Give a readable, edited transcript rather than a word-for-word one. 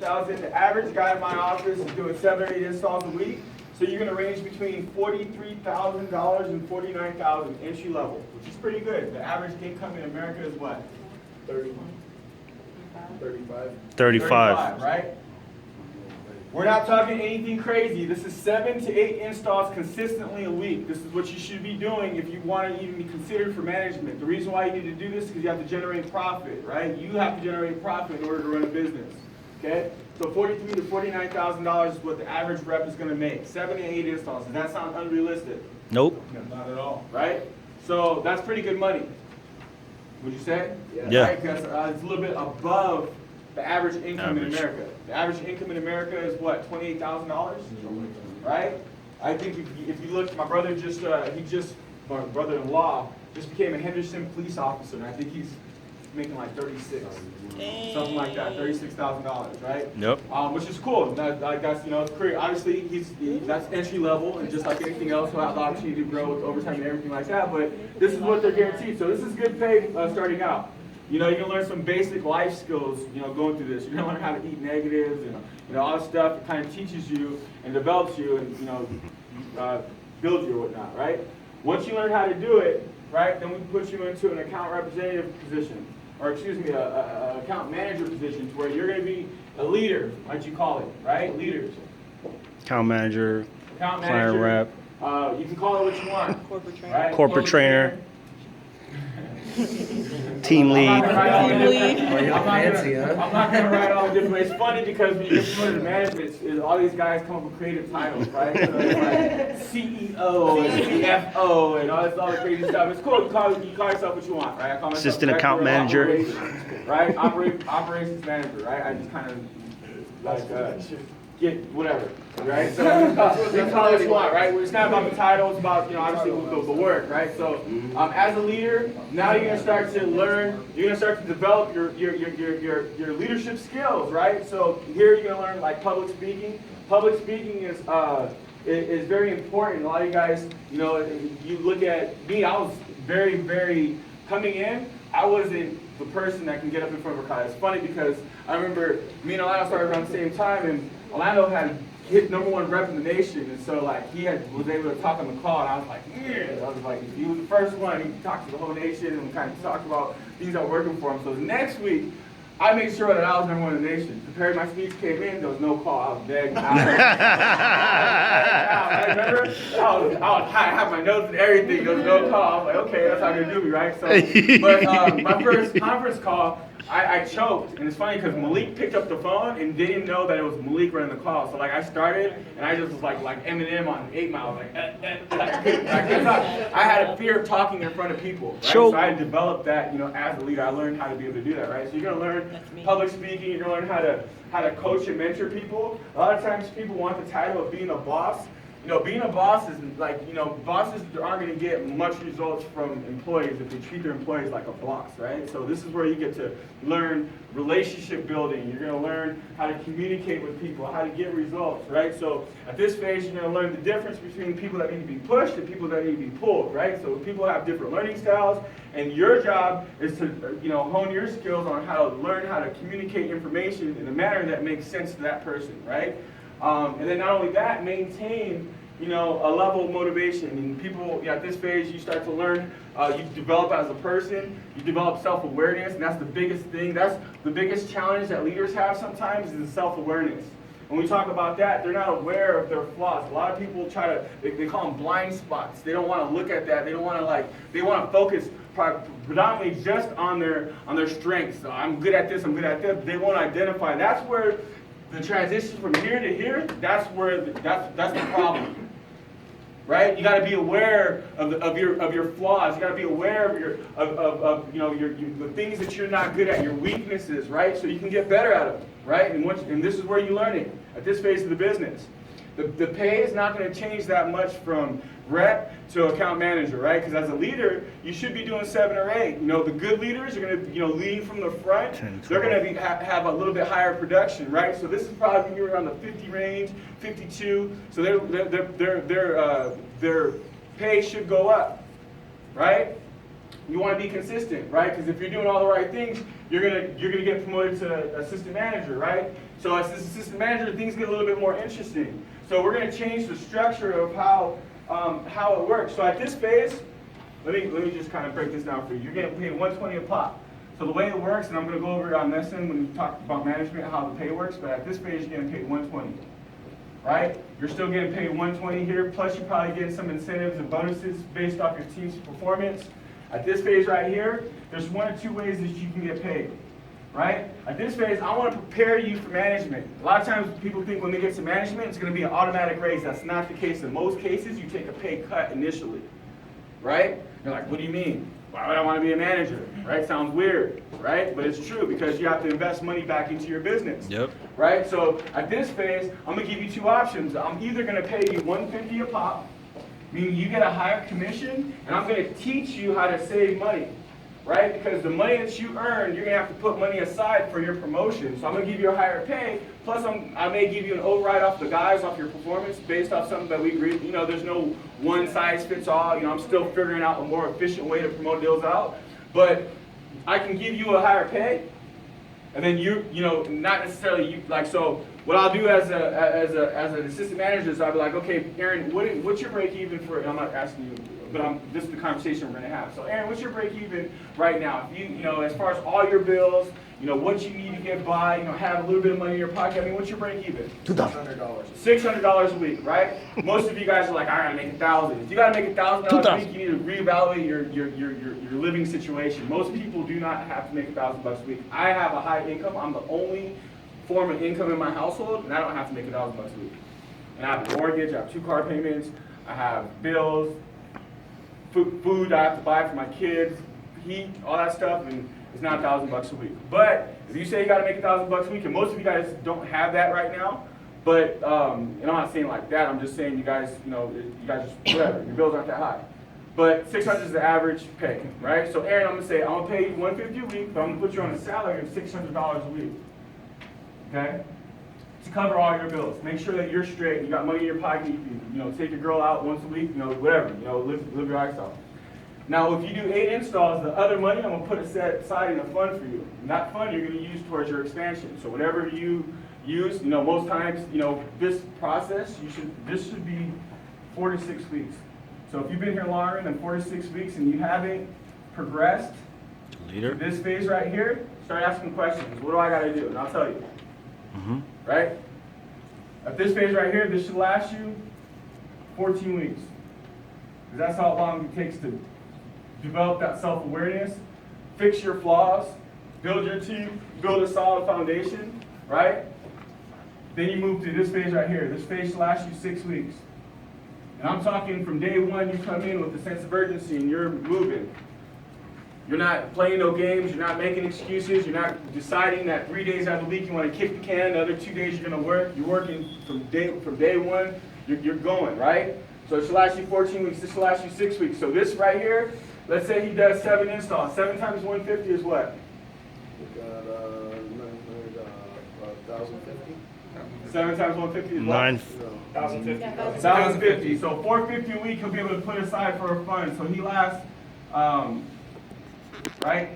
$7,000. The average guy in my office is doing 7 or 8 installs a week. So you're going to range between $43,000 and $49,000 entry level, which is pretty good. The average income in America is what? 35. Right? We're not talking anything crazy. This is 7 to 8 installs consistently a week. This is what you should be doing if you want to even be considered for management. The reason why you need to do this is because you have to generate profit, right? You have to generate profit in order to run a business. Okay? So $43,000 to $49,000 is what the average rep is going to make. 7 to 8 installs. Does that sound unrealistic? Nope. Not at all. Right? So that's pretty good money. Would you say? Yeah. Right? Because it's a little bit above the average income in America. The average income in America is what, $28,000? Right? I think if you look, my my brother-in-law just became a Henderson police officer, and I think he's making like 36, something like that, $36,000, right? Yep. Which is cool. That's career. Obviously, that's entry level, and just like anything else, he'll have the opportunity to grow with overtime and everything like that. But this is what they're guaranteed. So this is good pay starting out. You're gonna learn some basic life skills, going through this. You're gonna learn how to eat negatives and all this stuff. It kind of teaches you and develops you and builds you or whatnot, right? Once you learn how to do it, right, then we put you into an account representative position, or excuse me, a account manager position, to where you're gonna be a leader, like you call it, right? Leaders. Account manager, Account client manager. rep, You can call it what you want. Corporate trainer. Right? corporate trainer, team lead. I'm not Fancy, huh? gonna write all the different ways. It's funny because when you get promoted to management, all these guys come up with creative titles, right? So it's like CEO and CFO and all the crazy stuff. It's cool. You call yourself what you want, right? I call myself Assistant account director of manager. operations, right? Operations manager, right? I just kind of get whatever, right? So you call it what you want, right? It's not about the title, it's about, obviously the work, right? So as a leader, now you're gonna start to learn, you're gonna start to develop your leadership skills, right? So here you're gonna learn like public speaking. Public speaking is very important. A lot of you guys, you look at me, I was very, coming in, I wasn't the person that can get up in front of a crowd. It's funny because I remember me and Orlando started around the same time, and Orlando had hit #1 rep in the nation, and so like he was able to talk on the call, and I was like, yeah. I was like, he was the first one. He talked to the whole nation and kind of talked about things that were working for him. So the next week, I made sure that I was #1 in the nation. Prepared my speech, came in, there was no call. I was begging. I remember, I had my notes and everything. There was no call. I was like, okay, that's how they're gonna do me, right? So, but my first conference call, I choked, and it's funny because Malik picked up the phone and didn't know that it was Malik running the call. So like I started, and I just was like Eminem on 8 Mile, like I had a fear of talking in front of people, right? So I developed that, as a leader. I learned how to be able to do that, right? So you're gonna learn public speaking. You're gonna learn how to coach and mentor people. A lot of times people want the title of being a boss. Being a boss is like, bosses aren't going to get much results from employees if they treat their employees like a boss, right? So this is where you get to learn relationship building. You're going to learn how to communicate with people, how to get results, right? So at this phase, you're going to learn the difference between people that need to be pushed and people that need to be pulled, right? So people have different learning styles, and your job is to, hone your skills on how to learn how to communicate information in a manner that makes sense to that person, right? And then not only that, maintain, a level of motivation. And people, at this phase, you start to learn, you develop as a person, you develop self-awareness, and that's the biggest thing. That's the biggest challenge that leaders have sometimes is self-awareness. When we talk about that, they're not aware of their flaws. A lot of people they call them blind spots. They don't want to look at that. They don't want to they want to focus predominantly just on their strengths. So I'm good at this, I'm good at that. They won't identify. That's where the transition from here to here, that's the problem. Right? You got to be aware of your flaws. You got to be aware of the things that you're not good at, your weaknesses, right? So you can get better at them, right? And this is where you learn it at this phase of the business. The pay is not going to change that much from rep to account manager, right? Because as a leader, you should be doing 7 or 8. The good leaders are going to, leading from the front. They're going to have a little bit higher production, right? So this is probably going to be around the 50 range, 52. So their pay should go up, right? You want to be consistent, right? Because if you're doing all the right things, you're gonna get promoted to assistant manager, right? So as this assistant manager, things get a little bit more interesting. So we're gonna change the structure of how it works. So at this phase, let me just kind of break this down for you. You're getting paid $120 a pop. So the way it works, and I'm gonna go over it on this end when we talk about management, how the pay works. But at this phase, you're getting paid $120. Right? You're still getting paid $120 here, plus you're probably getting some incentives and bonuses based off your team's performance. At this phase right here, there's one or two ways that you can get paid, right? At this phase, I want to prepare you for management. A lot of times people think when they get to management, it's going to be an automatic raise. That's not the case. In most cases, you take a pay cut initially, right? You're like, what do you mean? Why would I want to be a manager, right? Sounds weird, right? But it's true because you have to invest money back into your business, Yep. right? So at this phase, I'm going to give you two options. I'm either going to pay you $150 a pop, meaning you get a higher commission, and I'm going to teach you how to save money, right? Because the money that you earn, you're going to have to put money aside for your promotion. So I'm going to give you a higher pay, plus I may give you an override off the guys, off your performance, based off something that we agree. You know, there's no one size fits all. You know, I'm still figuring out a more efficient way to promote deals out. But I can give you a higher pay, and then you know, not necessarily you, like, so what I'll do as an assistant manager is I'll be like, okay, Aaron, what's your break even for, and I'm not asking you, but this is the conversation we're gonna have. So Aaron, what's your break even right now? If you know, as far as all your bills, you know, what you need to get by, you know, have a little bit of money in your pocket, I mean, what's your break even? $2,000. $600 a week, right? Most of you guys are like, I gotta make $1,000. If you gotta make $1,000 a week, you need to reevaluate your living situation. Most people do not have to make $1,000 a week. I have a high income. I'm the only form of income in my household, and I don't have to make $1,000 a week. And I have a mortgage, I have 2 car payments, I have bills, food I have to buy for my kids, heat, all that stuff, and it's not $1,000 a week. But if you say you got to make $1,000 a week, and most of you guys don't have that right now, but and I'm not saying like that. I'm just saying you guys, you know, you guys just whatever. Your bills aren't that high. But 600 is the average pay, right? So Aaron, I'm gonna say I'm gonna pay you $150 a week, but I'm gonna put you on a salary of $600 a week. Okay? To cover all your bills. Make sure that you're straight. You got money in your pocket. You can, you know, take your girl out once a week. You know, whatever. You know, live your lifestyle. Now, if you do 8 installs, the other money I'm gonna put aside in a fund for you. And that fund you're gonna use towards your expansion. So whatever you use, you know, most times, you know, this process, this should be 4 to 6 weeks. So if you've been here longer than 4 to 6 weeks and you haven't progressed Leader. to this phase right here, start asking questions. What do I gotta do? And I'll tell you. Right? At this phase right here, this should last you 14 weeks. Because that's how long it takes to develop that self-awareness, fix your flaws, build your team, build a solid foundation, right? Then you move to this phase right here. This phase should last you 6 weeks. And I'm talking from day one, you come in with a sense of urgency and you're moving. You're not playing no games, you're not making excuses, you're not deciding that 3 days out of the week you want to kick the can, the other 2 days you're gonna work. You're working from day one, you're going, right? So it should last you 14 weeks, this should last you 6 weeks. So this right here, let's say he does 7 installs. 7 times 150 is what? We got 1,050. 7 times 150 is what? 1,050. 1,050. So 450 a week he'll be able to put aside for a fund. So he lasts, right?